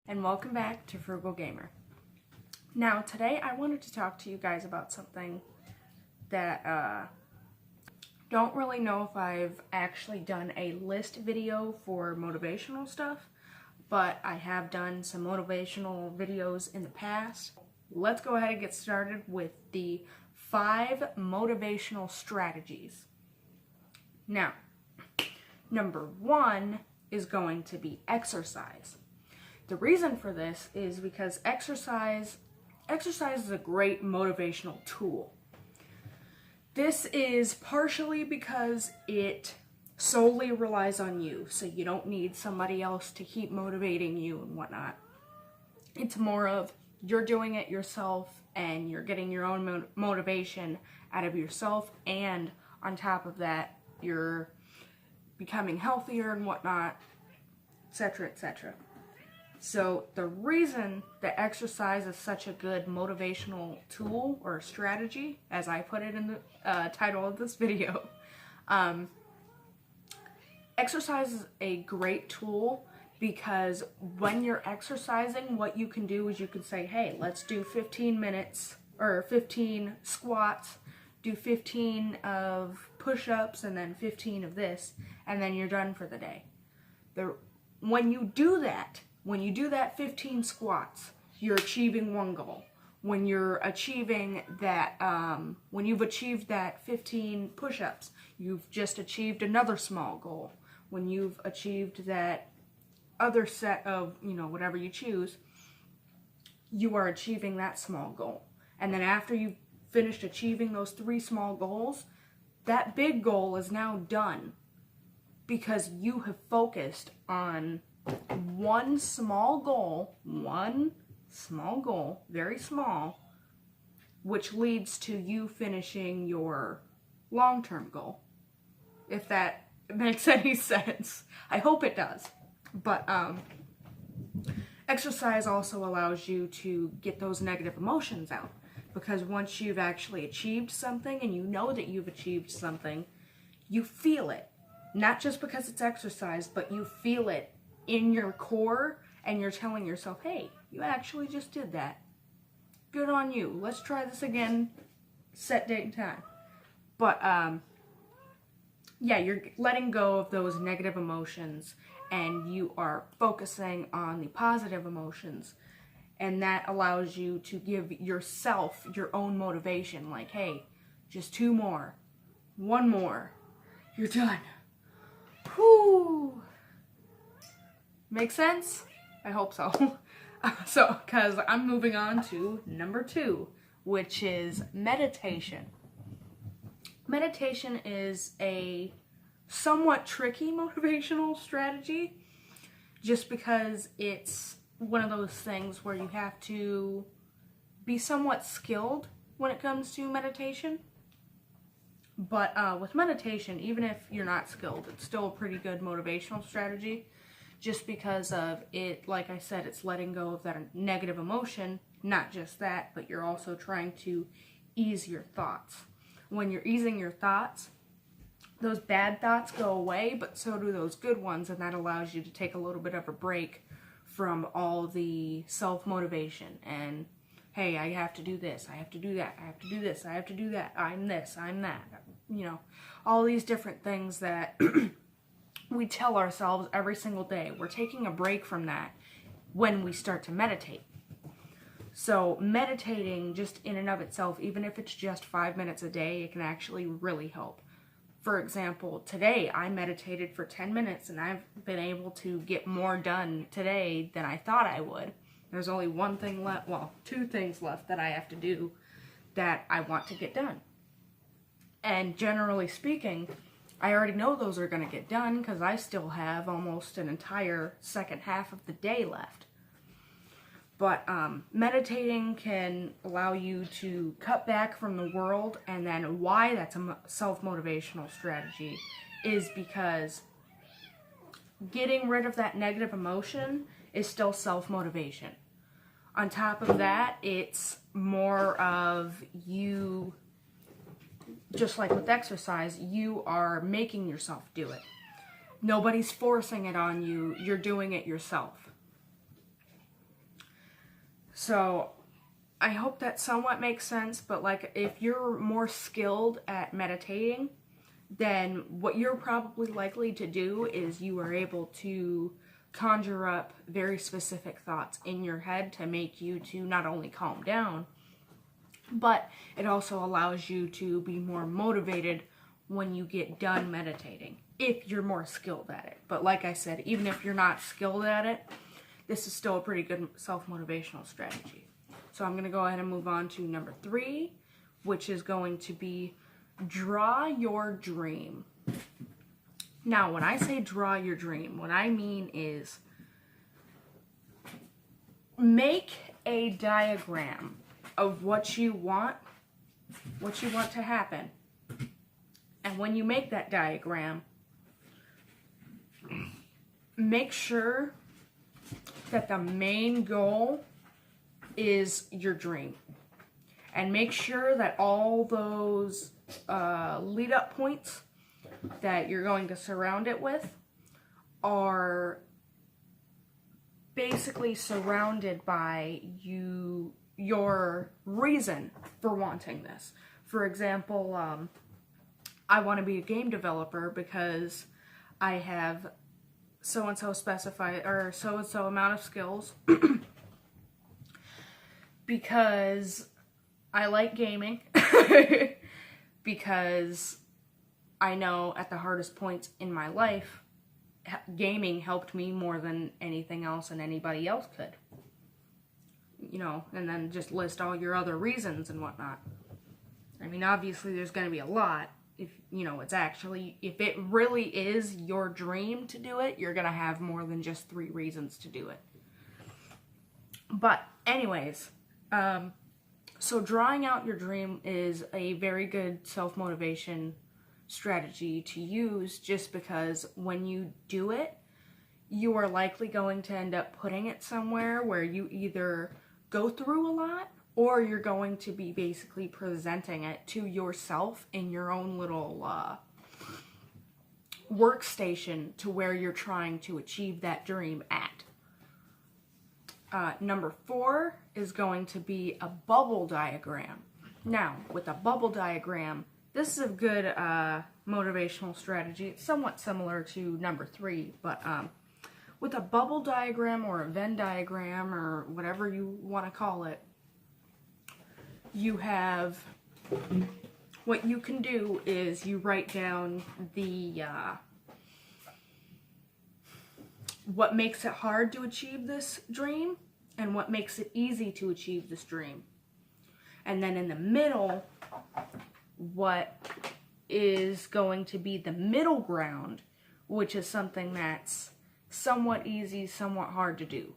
And welcome back to Frugal Gamer. Now today I wanted to talk to you guys about something that don't really know if I've actually done a list video for motivational stuff, but I have done some motivational videos in the past. Let's go ahead and get started with the 5 motivational strategies. Now, number 1 is going to be exercise. The reason for this is because exercise is a great motivational tool. This is partially because it solely relies on you, so you don't need somebody else to keep motivating you and whatnot. It's more of you're doing it yourself and you're getting your own motivation out of yourself, and on top of that, you're becoming healthier and whatnot, etc., etc. So the reason that exercise is such a good motivational tool or strategy, as I put it in the title of this video, exercise is a great tool because when you're exercising, what you can do is you can say, hey, let's do 15 minutes or 15 squats, do 15 of push-ups and then 15 of this, and then you're done for the day. When you do that 15 squats, you're achieving one goal. When you're achieving that, when you've achieved that 15 push-ups, you've just achieved another small goal. When you've achieved that other set of, whatever you choose, you are achieving that small goal. And then after you've finished achieving those 3 small goals, that big goal is now done because you have focused on one small goal, very small, which leads to you finishing your long-term goal. If that makes any sense. I hope it does. But exercise also allows you to get those negative emotions out, because once you've actually achieved something and you know that you've achieved something, you feel it. Not just because it's exercise, but you feel it in your core, and you're telling yourself, hey, you actually just did that. Good on you. Let's try this again. Set date and time. But, yeah, you're letting go of those negative emotions, and you are focusing on the positive emotions, and that allows you to give yourself your own motivation, like, hey, just 2 more, 1 more, you're done. Whew. Make sense? I hope so. Because I'm moving on to number 2, which is meditation. Meditation is a somewhat tricky motivational strategy, just because it's one of those things where you have to be somewhat skilled when it comes to meditation. But with meditation, even if you're not skilled, it's still a pretty good motivational strategy, just because of it, like I said, it's letting go of that negative emotion. Not just that, but you're also trying to ease your thoughts. When you're easing your thoughts, those bad thoughts go away, but so do those good ones, and that allows you to take a little bit of a break from all the self-motivation and, hey, I have to do this, I have to do that, I have to do this, I have to do that, I'm this, I'm that. All these different things that we tell ourselves every single day. We're taking a break from that when we start to meditate. So meditating just in and of itself, even if it's just 5 minutes a day, it can actually really help. For example, today I meditated for 10 minutes and I've been able to get more done today than I thought I would. There's only 1 thing left, well, 2 things left that I have to do that I want to get done. And generally speaking, I already know those are going to get done because I still have almost an entire second half of the day left. But meditating can allow you to cut back from the world, and then why that's a self-motivational strategy is because getting rid of that negative emotion is still self-motivation. On top of that, it's more of you, just like with exercise, you are making yourself do it. Nobody's forcing it on you, you're doing it yourself. So I hope that somewhat makes sense, but like if you're more skilled at meditating, then what you're probably likely to do is you are able to conjure up very specific thoughts in your head to make you to not only calm down, but it also allows you to be more motivated when you get done meditating, if you're more skilled at it. But like I said, even if you're not skilled at it, this is still a pretty good self-motivational strategy. So I'm going to go ahead and move on to number 3, which is going to be draw your dream. Now, when I say draw your dream, what I mean is make a diagram of what you want to happen. And when you make that diagram, make sure that the main goal is your dream. And make sure that all those lead up points that you're going to surround it with are basically surrounded by your reason for wanting this. For example, I want to be a game developer because I have so-and-so specified, or so-and-so amount of skills, because I like gaming, because I know at the hardest points in my life, gaming helped me more than anything else and anybody else could. You know, and then just list all your other reasons and whatnot. I mean, obviously there's going to be a lot. If, you know, if it really is your dream to do it, you're going to have more than just 3 reasons to do it. But anyways, so drawing out your dream is a very good self-motivation strategy to use, just because when you do it, you are likely going to end up putting it somewhere where you either go through a lot, or you're going to be basically presenting it to yourself in your own little workstation to where you're trying to achieve that dream at. Number 4 is going to be a bubble diagram. Now, with a bubble diagram, this is a good motivational strategy. It's somewhat similar to number 3, but with a bubble diagram or a Venn diagram or whatever you want to call it, you have, what you can do is you write down the, what makes it hard to achieve this dream and what makes it easy to achieve this dream. And then in the middle, what is going to be the middle ground, which is something that's somewhat easy, somewhat hard to do.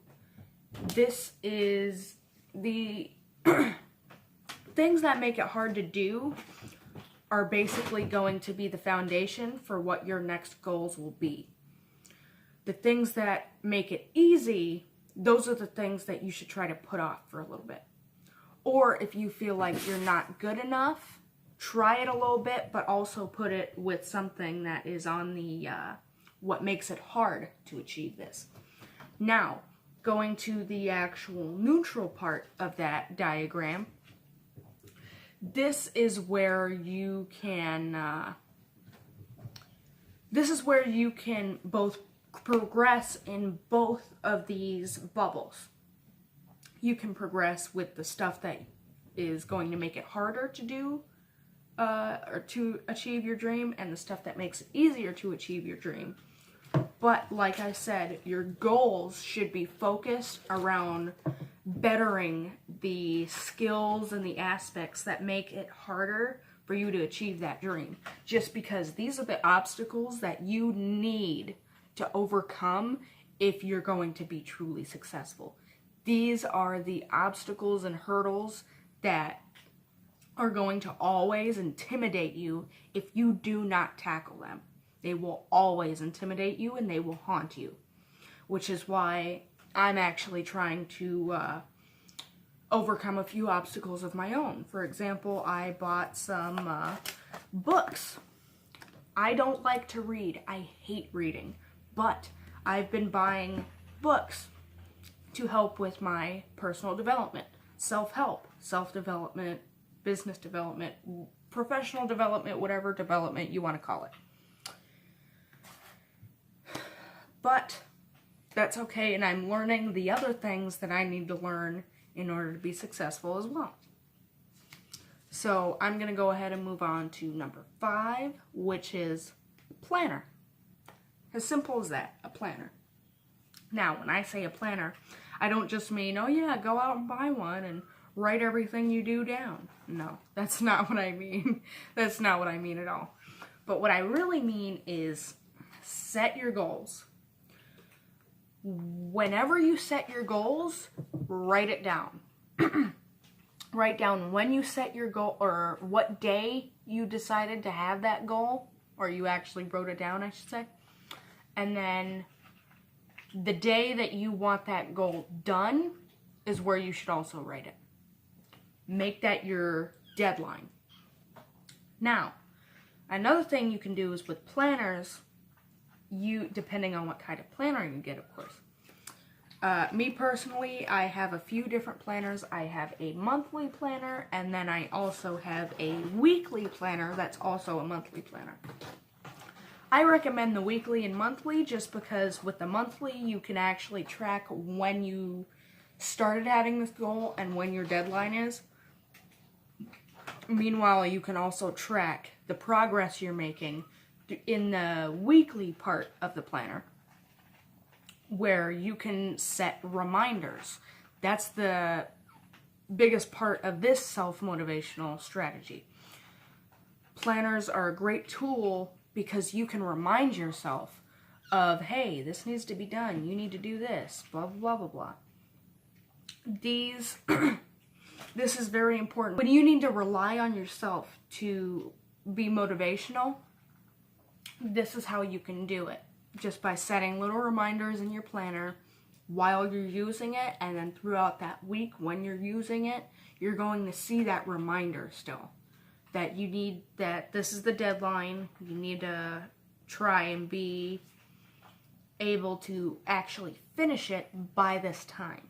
This is the things that make it hard to do are basically going to be the foundation for what your next goals will be. The things that make it easy, those are the things that you should try to put off for a little bit. Or if you feel like you're not good enough, try it a little bit, but also put it with something that is on the what makes it hard to achieve this. Now, going to the actual neutral part of that diagram, this is where you can both progress in both of these bubbles. You can progress with the stuff that is going to make it harder to do or to achieve your dream, and the stuff that makes it easier to achieve your dream. But like I said, your goals should be focused around bettering the skills and the aspects that make it harder for you to achieve that dream. Just because these are the obstacles that you need to overcome if you're going to be truly successful. These are the obstacles and hurdles that are going to always intimidate you if you do not tackle them. They will always intimidate you and they will haunt you, which is why I'm actually trying to overcome a few obstacles of my own. For example, I bought some books. I don't like to read. I hate reading, but I've been buying books to help with my personal development, self-help, self-development, business development, professional development, whatever development you want to call it. But that's okay, and I'm learning the other things that I need to learn in order to be successful as well. So I'm going to go ahead and move on to number 5, which is planner. As simple as that, a planner. Now, when I say a planner, I don't just mean, oh yeah, go out and buy one and write everything you do down. No, that's not what I mean. That's not what I mean at all. But what I really mean is set your goals. Whenever you set your goals, write it down. Write down when you set your goal, or what day you decided to have that goal, or you actually wrote it down, I should say. And then the day that you want that goal done is where you should also write it. Make that your deadline. Now, another thing you can do is with planners, depending on what kind of planner you get, of course. Me personally, I have a few different planners. I have a monthly planner, and then I also have a weekly planner that's also a monthly planner. I recommend the weekly and monthly just because with the monthly, you can actually track when you started having this goal and when your deadline is. Meanwhile, you can also track the progress you're making in the weekly part of the planner, where you can set reminders. That's the biggest part of this self-motivational strategy. Planners are a great tool because you can remind yourself of, hey, this needs to be done, you need to do this, blah, blah, blah, blah. This is very important. When you need to rely on yourself to be motivational, this is how you can do it. Just by setting little reminders in your planner while you're using it, and then throughout that week when you're using it, you're going to see that reminder still. That you need, that this is the deadline, you need to try and be able to actually finish it by this time.